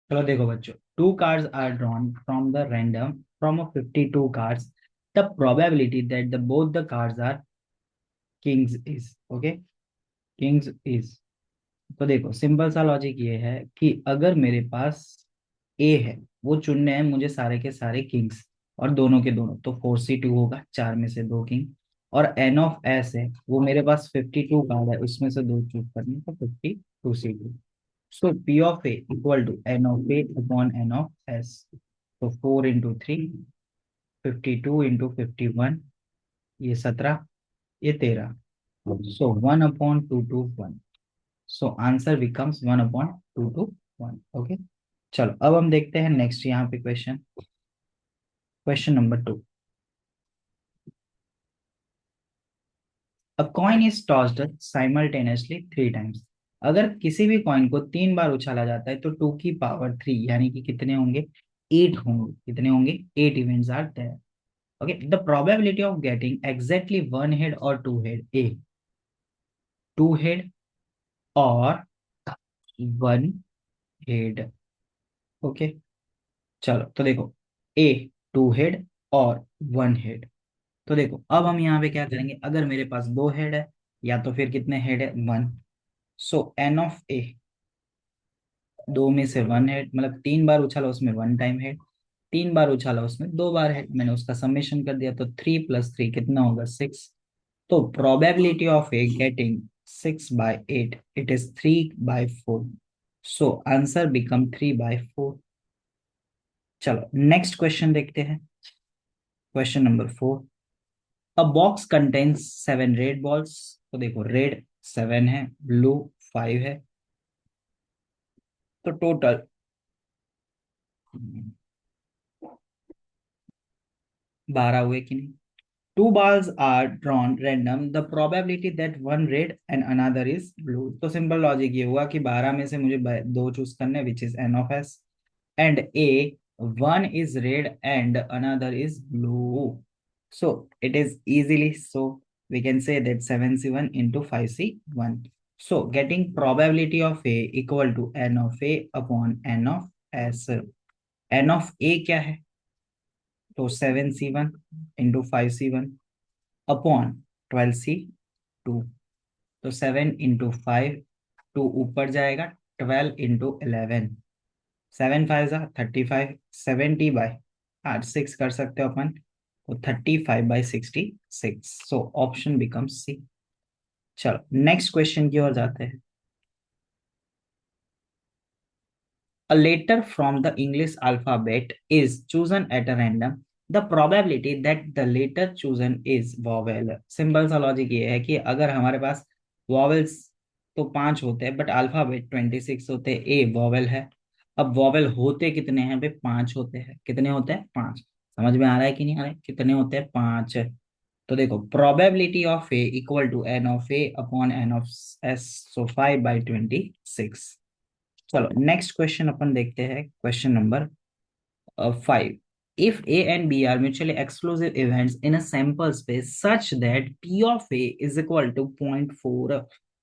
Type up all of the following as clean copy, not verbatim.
चलो देखो बच्चों, two cards are drawn from the random from 52 cards, the probability that the both the cards are kings is okay. Kings is, तो देखो simple सा logic ये है कि अगर मेरे पास ए है, वो चुनने हैं मुझे सारे के सारे किंग्स और दोनों के दोनों, तो 4C2 होगा, चार में से दो किंग। और एन ऑफ एस है, वो मेरे पास 52 कार्ड है, उसमें से दो चूज करने, तो 52C2। So P of A equal to N of A upon N of S. तो 4 into 3, 52 into 51, ये 17, ये 13। सो 1/2 to 1। So answer becomes 1/2 to 1। Okay, चलो अब हम देखते हैं नेक्स्ट यहाँ पे question. Question number 2। A coin is tossed simultaneously 3 times। अगर किसी भी कॉइन को 3 बार उछाला जाता है तो 2 की पावर 3 यानी कि कितने होंगे, 8 होंगे। कितने होंगे, 8 events are there. Okay, the probability of getting exactly one head और two head, a two head और वन हेड। ओके, चलो तो देखो, ए टू हेड और वन हेड। तो देखो अब हम यहाँ पे क्या करेंगे, अगर मेरे पास दो हेड है या तो फिर कितने हेड है, वन। सो एन ऑफ ए, दो में से वन हेड, मतलब 3 बार उछाला उसमें 1 टाइम हेड, 3 बार उछाला उसमें 2 बार हेड, मैंने उसका समेशन कर दिया, तो 3 + 3 कितना होगा, 6। तो probability of A getting 6/8, it is 3/4। So answer become 3/4। चलो नेक्स्ट क्वेश्चन देखते हैं। Question number 4। अ बॉक्स कंटेन्स 7 रेड बॉल्स। तो देखो, रेड 7 है, ब्लू 5 है, तो टोटल 12 हुए कि नहीं। Two balls are drawn random, the probability that one red and another is blue। तो सिंपल लॉजिक ये हुआ कि 12 में से मुझे दो चूज करने, which is an of S and A, one is red and another is blue। So it is easily, so we can say that 7C1 into 5C1। So getting probability of a equal to n of a upon n of s। n of a क्या है, तो 7C1 into 5C1 upon 12C2। तो 7 into 5, 2 ऊपर जाएगा, 12 into 11, 7 5 जा 35, 70/6 कर सकते हो अपन, तो 35/66। सो ऑप्शन बिकम सी। चलो नेक्स्ट क्वेश्चन की ओर जाते हैं। A letter from the English alphabet is chosen at a random. The probability that the letter chosen is vowel। Simple सा लॉजिक ये है कि अगर हमारे पास वॉवेल्स तो 5 होते हैं, बट अल्फाबेट 26 होते हैं, ए वॉवेल है। अब वॉवेल होते कितने हैं भाई, 5 होते हैं। कितने होते हैं, 5। समझ में आ रहा है कि नहीं आ रहा है, कितने होते हैं, 5। तो देखो, probability of A equal to N of A upon N of s. So 5/26। चलो नेक्स्ट क्वेश्चन अपन देखते हैं। Question number 5। If a and b are mutually exclusive events in a sample space such that p of a is equal to 0.4।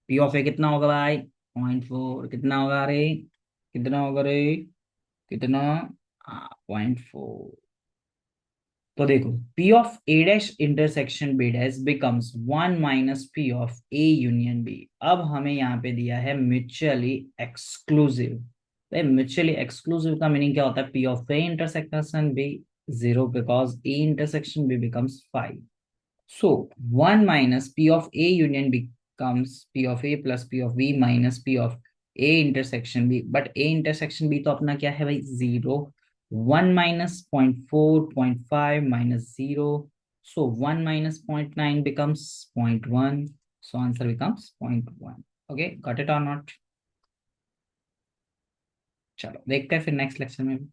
P of a कितना होगा भाई, 0.4। कितना होगा रे, कितना होगा रे, कितना, 0.4। तो देखो, P of A dash intersection B dash becomes 1 - P of A union B। अब हमें यहाँ पे दिया है म्यूचुअली एक्सक्लूसिव। तो म्यूचुअली एक्सक्लूसिव का मीनिंग क्या होता है, P of A intersection B 0, because A intersection B becomes 5। So 1 - P of A union becomes P of A plus P of B minus P of A intersection B। But A intersection B तो अपना क्या है भाई, 0। 1 - 0.4, 0.5 minus 0। So 1 - 0.9 becomes 0.1। So answer becomes 0.1। Okay, got it और not. चलो देखते हैं फिर नेक्स्ट लेक्चर में भी।